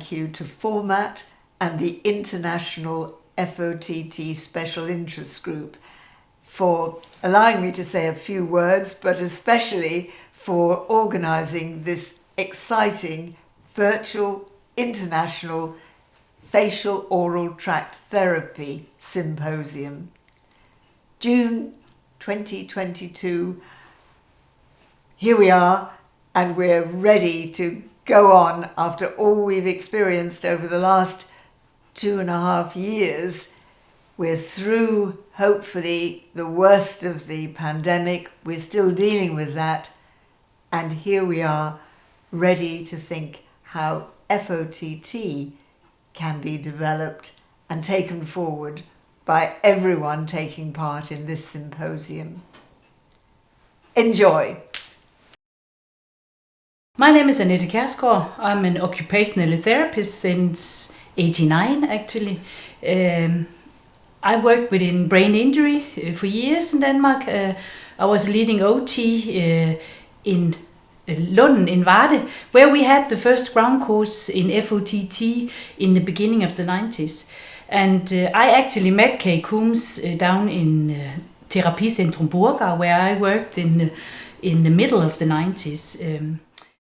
thank you to Format and the International FOTT Special Interest Group for allowing me to say a few words, but especially for organising this exciting virtual international facial oral tract therapy symposium. June 2022, here we are, and we're ready to go on after all we've experienced over the last 2.5 years. We're through, hopefully, the worst of the pandemic. We're still dealing with that. And here we are, ready to think how FOTT can be developed and taken forward by everyone taking part in this symposium. Enjoy! My name is Annette Kjærsgaard. I'm an occupational therapist since '89 actually. I worked within brain injury for years in Denmark. I was leading OT in Lund in Varde, where we had the first ground course in FOTT in the beginning of the 90s. And I actually met Kay Coombs down in Therapicentrum Burgar, where I worked in the middle of the 90s.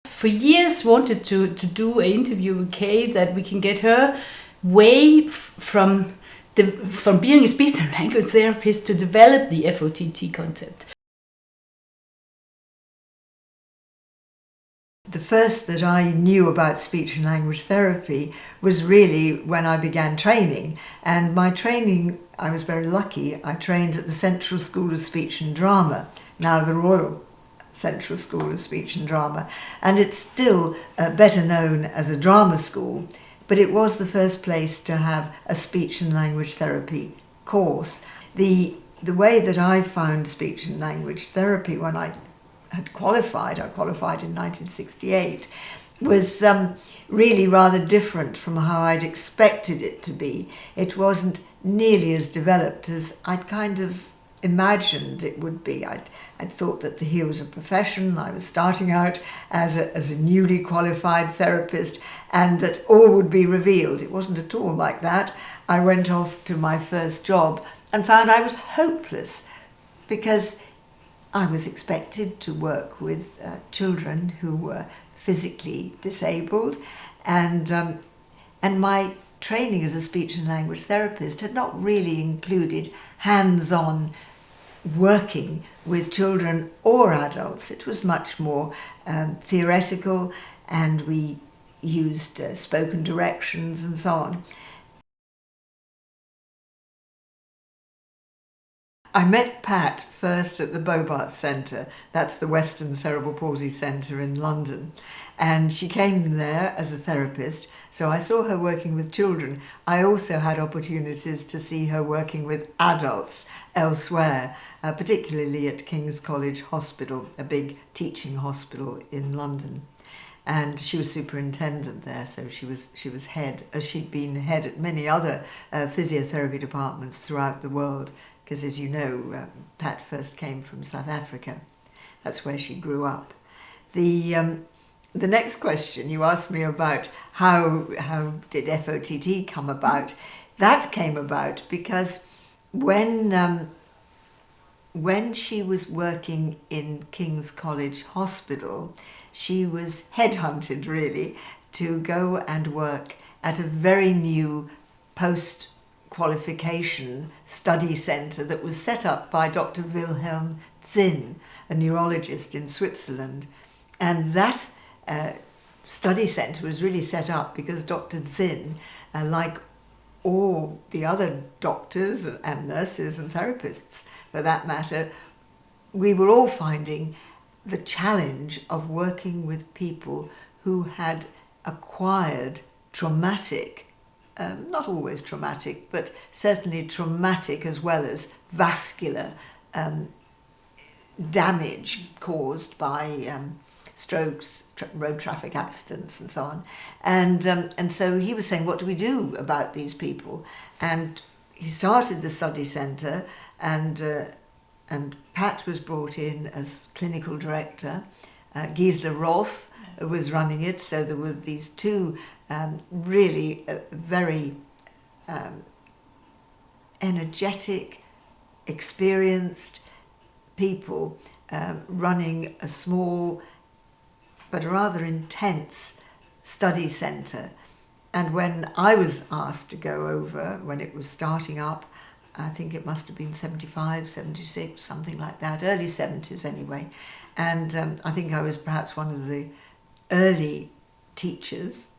For years wanted to do an interview with Kay that we can get her way from being a speech and language therapist to develop the FOTT concept. The first that I knew about speech and language therapy was really when I began training. And my training, I was very lucky. I trained at the Central School of Speech and Drama, now the Royal Central School of Speech and Drama. And it's still better known as a drama school, but it was the first place to have a speech and language therapy course. The way that I found speech and language therapy when I qualified in 1968, was really rather different from how I'd expected it to be. It wasn't nearly as developed as I'd kind of imagined it would be. I'd thought that here was a profession. I was starting out as a newly qualified therapist, and that all would be revealed. It wasn't at all like that. I went off to my first job and found I was hopeless, because I was expected to work with children who were physically disabled, and my training as a speech and language therapist had not really included hands-on working with children or adults. It was much more theoretical, and we used spoken directions and so on. I met Pat first at the Bobart Centre, that's the Western Cerebral Palsy Centre in London, and she came there as a therapist, so I saw her working with children. I also had opportunities to see her working with adults elsewhere, particularly at King's College Hospital, a big teaching hospital in London. And she was superintendent there, so she was head, as she'd been head at many other physiotherapy departments throughout the world. Because, as you know, Pat first came from South Africa. That's where she grew up. The next question you asked me about how did FOTT come about. That came about because when she was working in King's College Hospital, she was headhunted really to go and work at a very new post-qualification study centre that was set up by Dr. Wilhelm Zinn, a neurologist in Switzerland. And that study centre was really set up because Dr. Zinn, like all the other doctors and nurses and therapists for that matter, we were all finding the challenge of working with people who had acquired traumatic, not always traumatic, but certainly traumatic as well as vascular damage caused by strokes, road traffic accidents and so on. And so he was saying, what do we do about these people? And he started the study centre, and Pat was brought in as clinical director. Gisela Rolf was running it. So there were these two really very energetic, experienced people running a small but rather intense study centre. And when I was asked to go over, when it was starting up, I think it must have been 75, 76, something like that, early 70s anyway. And I think I was perhaps one of the early teachers.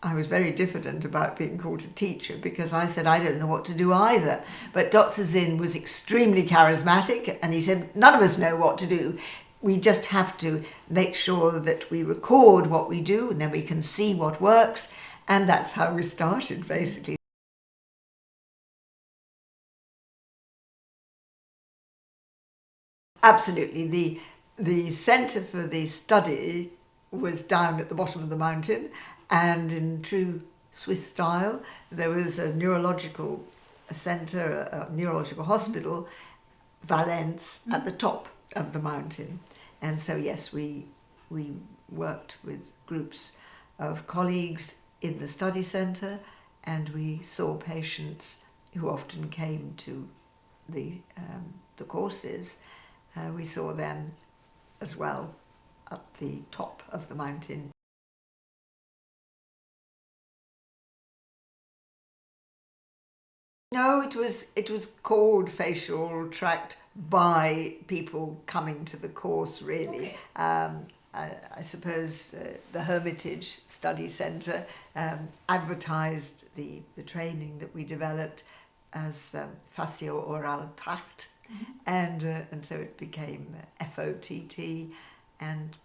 I was very diffident about being called a teacher because I said, I don't know what to do either. But Dr. Zinn was extremely charismatic, and he said, none of us know what to do. We just have to make sure that we record what we do, and then we can see what works. And that's how we started, basically. Absolutely. The centre for the study was down at the bottom of the mountain, and in true Swiss style, there was a neurological centre, a neurological hospital, Valence, at the top of the mountain. And so, yes, we worked with groups of colleagues in the study centre, and we saw patients who often came to the courses. We saw them as well at the top of the mountain. No, it was called facial tract by people coming to the course, really. Okay. I suppose the Hermitage Study Centre advertised the training that we developed as facio-oral tract. Mm-hmm. And so it became FOTT, and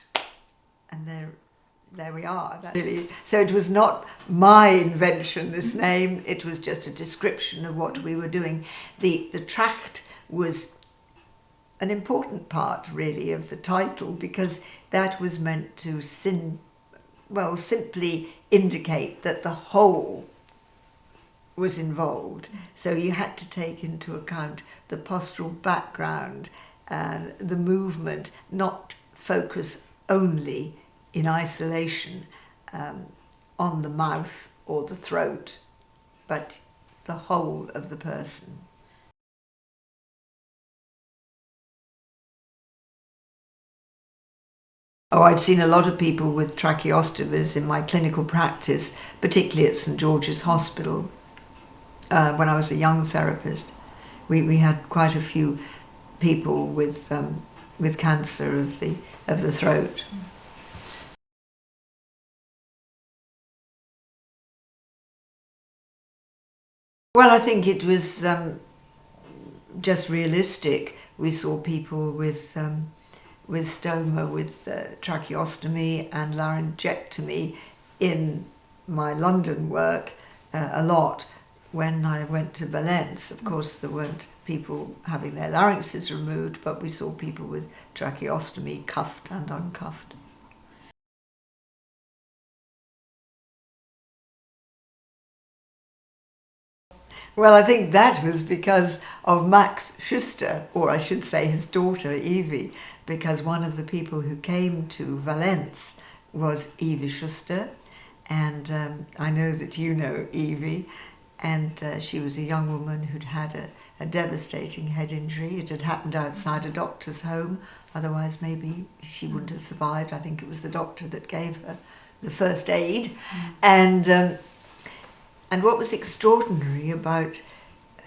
there we are. Really, so it was not my invention, this name. It was just a description of what we were doing. The tract was an important part, really, of the title, because that was meant to simply indicate that the whole was involved. So you had to take into account the postural background and the movement, not focus only in isolation on the mouth or the throat, but the whole of the person. Oh, I'd seen a lot of people with tracheostomies in my clinical practice, particularly at St George's Hospital. When I was a young therapist, we had quite a few people with cancer of the throat. Well, I think it was just realistic. We saw people with stoma, with tracheostomy and laryngectomy in my London work a lot. When I went to Valence, of course, there weren't people having their larynxes removed, but we saw people with tracheostomy, cuffed and uncuffed. Well, I think that was because of Max Schuster, or I should say his daughter, Evie, because one of the people who came to Valence was Evie Schuster, and I know that you know Evie. And she was a young woman who'd had a devastating head injury. It had happened outside a doctor's home. Otherwise, maybe she wouldn't have survived. I think it was the doctor that gave her the first aid. And what was extraordinary about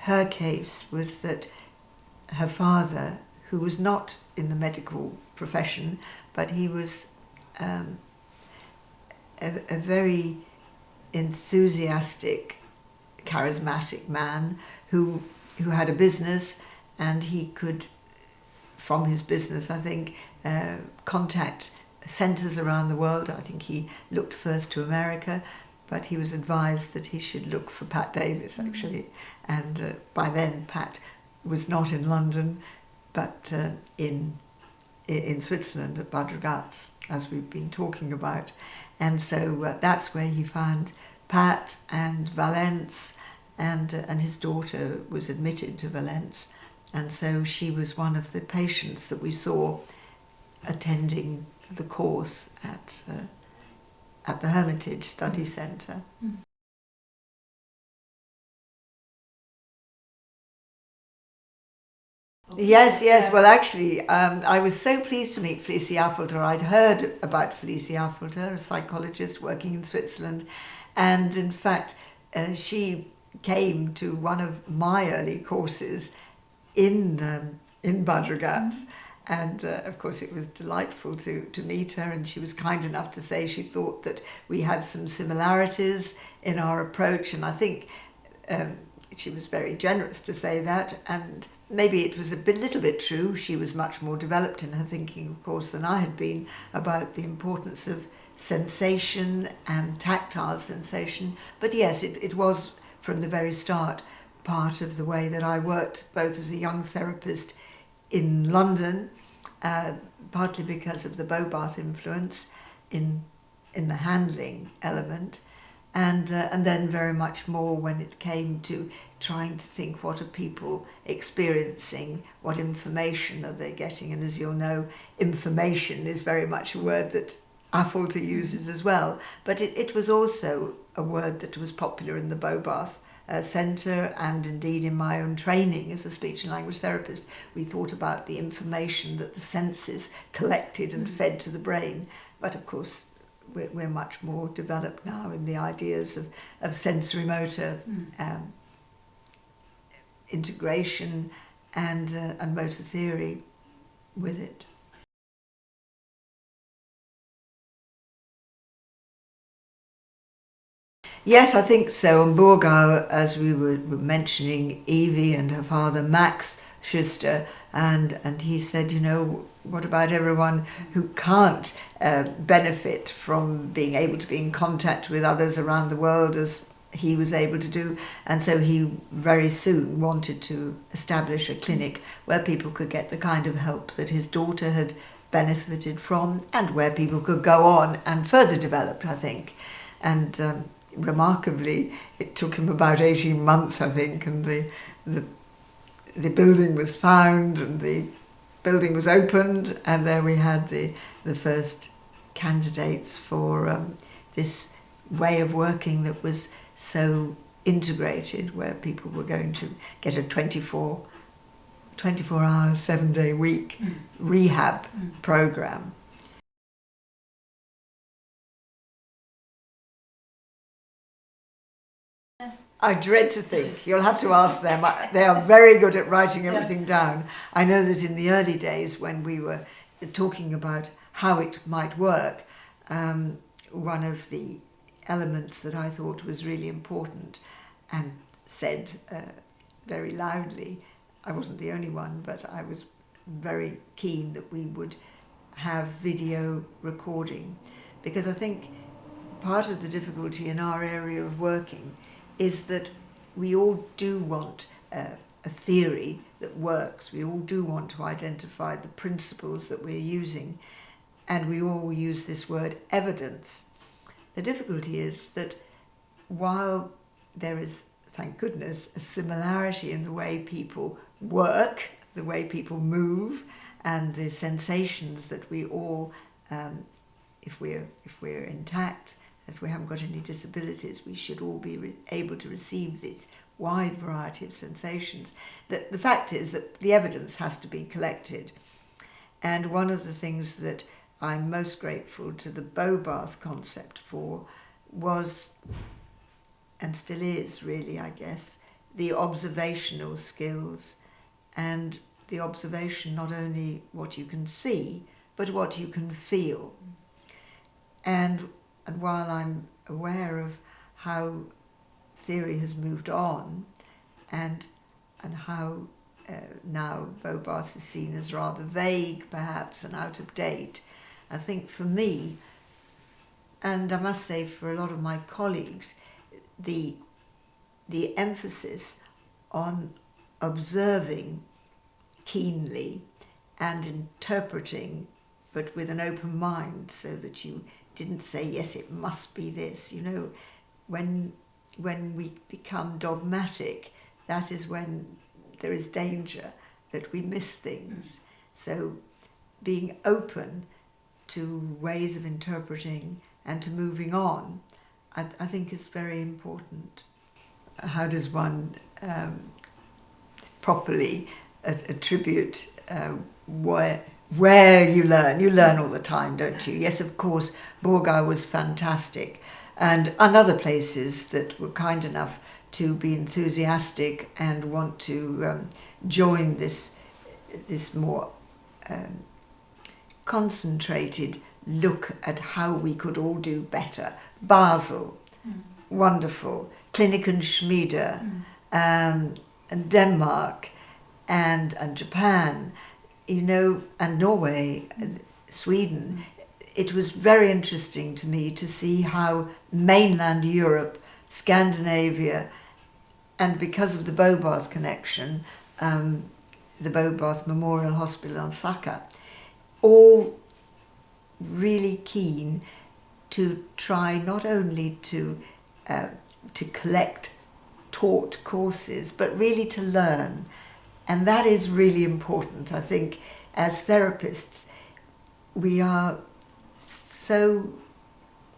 her case was that her father, who was not in the medical profession, but he was a very enthusiastic, charismatic man who had a business, and he could, from his business, I think, contact centres around the world. I think he looked first to America, but he was advised that he should look for Pat Davis, actually. And by then, Pat was not in London, but in Switzerland at Bad Ragaz, as we've been talking about. And so that's where he found Pat and Valence, and his daughter was admitted to Valence, and so she was one of the patients that we saw attending the course at at the Hermitage Study Centre. Yes. Well, actually, I was so pleased to meet Felicie Affolter. I'd heard about Felicie Affolter, a psychologist working in Switzerland, and in fact, she came to one of my early courses in Bad Ragaz. And of course, it was delightful to meet her, and she was kind enough to say she thought that we had some similarities in our approach, and I think she was very generous to say that, and maybe it was little bit true. She was much more developed in her thinking, of course, than I had been about the importance of sensation and tactile sensation. But yes, it was from the very start part of the way that I worked, both as a young therapist in London, partly because of the Bobath influence in the handling element, and then very much more when it came to trying to think, what are people experiencing, what information are they getting, and as you'll know, information is very much a word that Affolter uses as well, but it was also a word that was popular in the Bobath Centre, and indeed in my own training as a speech and language therapist. We thought about the information that the senses collected and fed to the brain, but of course we're much more developed now in the ideas of sensory motor integration and motor theory with it. Yes, I think so. And Burgau, as we were mentioning, Evie and her father Max Schuster, and he said, you know, what about everyone who can't benefit from being able to be in contact with others around the world as he was able to do? And so he very soon wanted to establish a clinic where people could get the kind of help that his daughter had benefited from, and where people could go on and further develop, I think. And remarkably, it took him about 18 months, I think, and the building was found and the building was opened, and there we had the first candidates for this way of working that was so integrated, where people were going to get a 24-hour, 7-day week rehab program. I dread to think. You'll have to ask them. They are very good at writing everything down. I know that in the early days when we were talking about how it might work, one of the elements that I thought was really important and said very loudly, I wasn't the only one, but I was very keen that we would have video recording, because I think part of the difficulty in our area of working is that we all do want a theory that works. We all do want to identify the principles that we're using, and we all use this word evidence. The difficulty is that while there is, thank goodness, a similarity in the way people work, the way people move, and the sensations that we all, if we're intact, if we haven't got any disabilities, we should all be able to receive this wide variety of sensations. The fact is that the evidence has to be collected. And one of the things that I'm most grateful to the Bobath concept for was, and still is really, I guess, the observational skills, and the observation, not only what you can see, but what you can feel. And while I'm aware of how theory has moved on, and how now Bobath is seen as rather vague, perhaps, and out of date, I think for me, and I must say for a lot of my colleagues, the emphasis on observing keenly and interpreting, but with an open mind, so that you didn't say, yes, it must be this. You know, when we become dogmatic, that is when there is danger that we miss things. So being open to ways of interpreting and to moving on, I think is very important. How does one properly attribute where you learn? You learn all the time, don't you? Yes, of course, Borgau was fantastic, and other places that were kind enough to be enthusiastic and want to join this more concentrated look at how we could all do better. Basel, wonderful. Kliniken Schmiede, and Denmark, and Japan, and Norway, Sweden. It was very interesting to me to see how mainland Europe, Scandinavia, and because of the Bobath connection, the Bobath Memorial Hospital on Saka, all really keen to try not only to collect taught courses, but really to learn. And that is really important. I think as therapists, we are so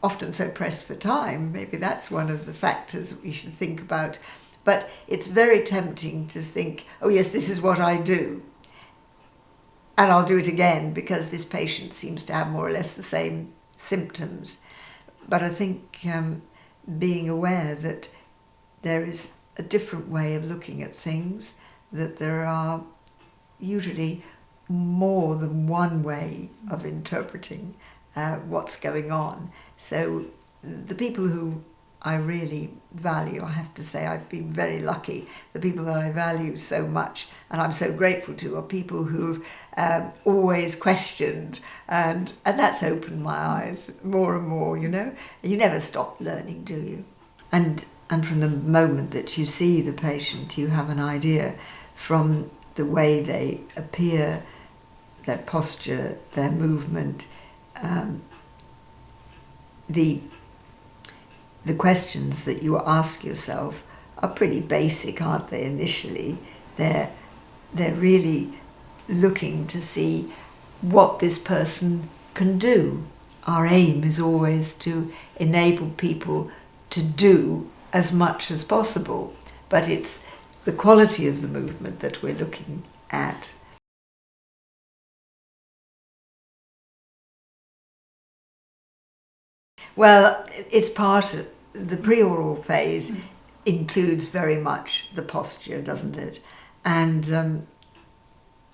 often so pressed for time. Maybe that's one of the factors we should think about. But it's very tempting to think, oh yes, this is what I do, and I'll do it again because this patient seems to have more or less the same symptoms. But I think being aware that there is a different way of looking at things, that there are usually more than one way of interpreting what's going on. So the people who I really value, I have to say I've been very lucky. The people that I value so much and I'm so grateful to are people who've always questioned, and that's opened my eyes more and more, You never stop learning, do you? And from the moment that you see the patient, you have an idea from the way they appear, their posture, their movement, the questions that you ask yourself are pretty basic, aren't they, initially? They're really looking to see what this person can do. Our aim is always to enable people to do as much as possible, but it's the quality of the movement that we're looking at. Well, it's part of the pre-oral phase. Includes very much the posture, doesn't it? And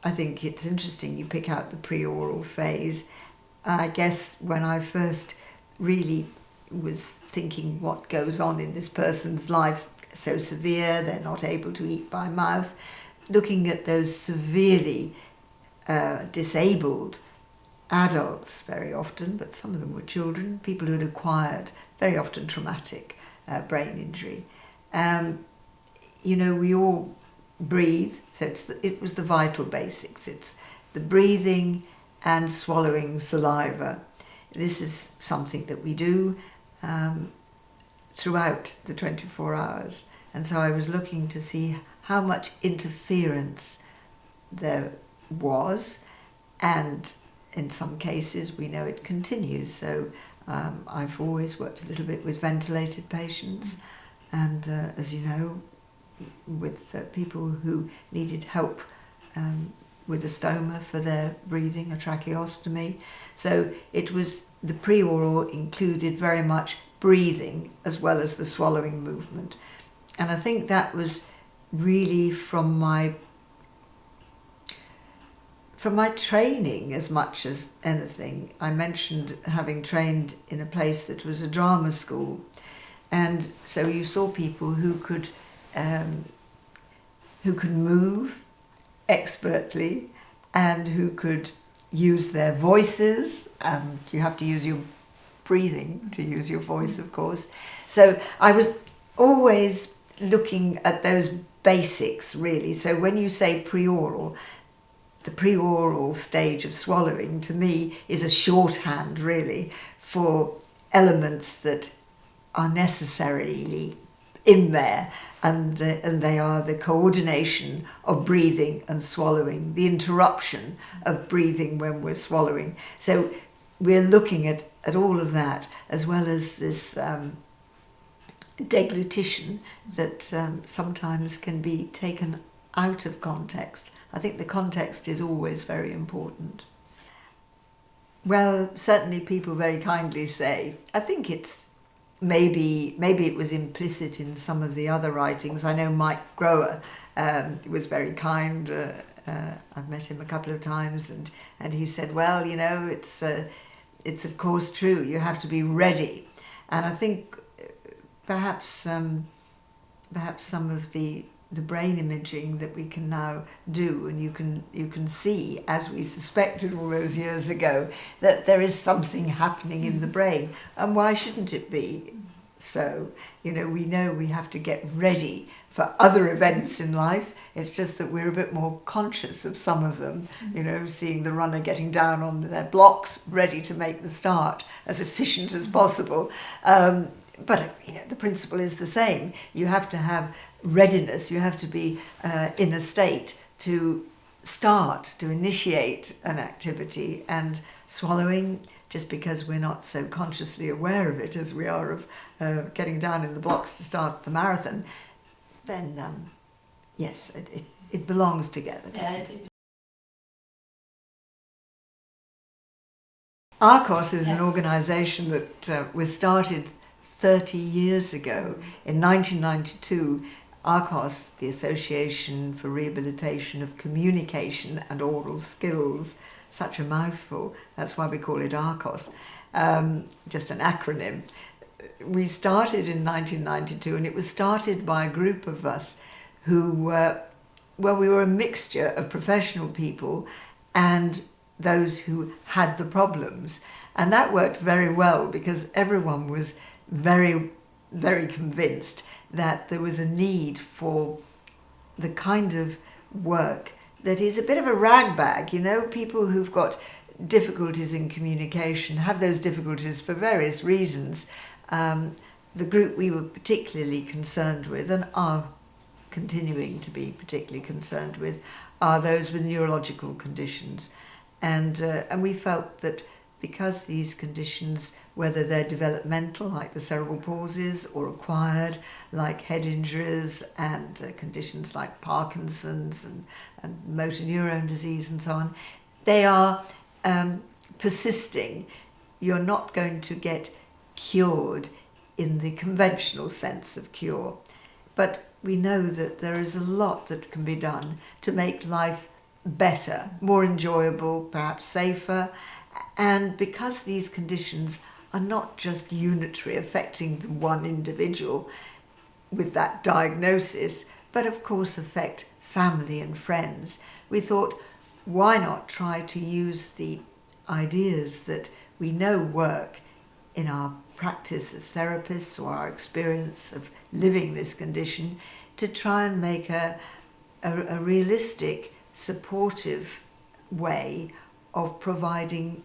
I think it's interesting you pick out the pre-oral phase. I guess when I first really was thinking what goes on in this person's life, so severe, they're not able to eat by mouth, looking at those severely disabled adults very often, but some of them were children, people who had acquired very often traumatic brain injury. We all breathe, so it was the vital basics. It's the breathing and swallowing saliva. This is something that we do throughout the 24 hours. And so I was looking to see how much interference there was, and in some cases we know it continues. So I've always worked a little bit with ventilated patients, and as you know, with people who needed help with a stoma for their breathing, a tracheostomy. So it was, the pre-oral included very much breathing as well as the swallowing movement. And I think that was really from my training as much as anything. I mentioned having trained in a place that was a drama school, and so you saw people who could move expertly and who could use their voices, and you have to use your breathing to use your voice, of course. So I was always looking at those basics, really. So when you say pre-oral, the pre-oral stage of swallowing to me is a shorthand, really, for elements that are necessarily in there, and they are the coordination of breathing and swallowing, the interruption of breathing when we're swallowing. So we're looking at all of that, as well as this deglutition that sometimes can be taken out of context. I think the context is always very important. Well, certainly people very kindly say, I think it's maybe it was implicit in some of the other writings. I know Mike Grower was very kind. I've met him a couple of times, and he said, well, you know, it's of course true, you have to be ready. And I think perhaps some of the brain imaging that we can now do, and you can see, as we suspected all those years ago, that there is something happening in the brain. And why shouldn't it be so? You know we have to get ready for other events in life. It's just that we're a bit more conscious of some of them, you know, seeing the runner getting down on their blocks, ready to make the start, as efficient as possible. But you know, the principle is the same. You have to have readiness. You have to be in a state to start, to initiate an activity. And swallowing, just because we're not so consciously aware of it as we are of getting down in the blocks to start the marathon, then yes, it belongs together, doesn't it? Arcos is an organisation that was started 30 years ago. In 1992, Arcos, the Association for Rehabilitation of Communication and Oral Skills, such a mouthful, that's why we call it Arcos, just an acronym. We started in 1992, and it was started by a group of us who we were a mixture of professional people and those who had the problems. And that worked very well because everyone was very, very convinced that there was a need for the kind of work that is a bit of a rag bag. You know, people who've got difficulties in communication have those difficulties for various reasons. The group we were particularly concerned with, and are continuing to be particularly concerned with, are those with neurological conditions. And we felt that because these conditions, whether they're developmental, like the cerebral palsies, or acquired, like head injuries, and conditions like Parkinson's and motor neurone disease and so on, they are persisting. You're not going to get cured in the conventional sense of cure. But we know that there is a lot that can be done to make life better, more enjoyable, perhaps safer. And because these conditions are not just unitary, affecting the one individual with that diagnosis, but of course affect family and friends, we thought, why not try to use the ideas that we know work in our practice as therapists, or our experience of living this condition, to try and make a realistic, supportive way of providing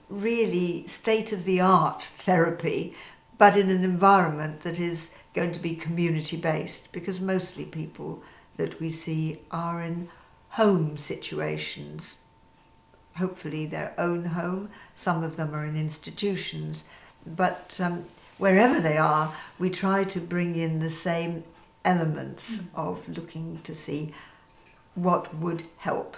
really state-of-the-art therapy, but in an environment that is going to be community-based, because mostly people that we see are in home situations, hopefully their own home. Some of them are in institutions, but wherever they are, we try to bring in the same elements of looking to see what would help.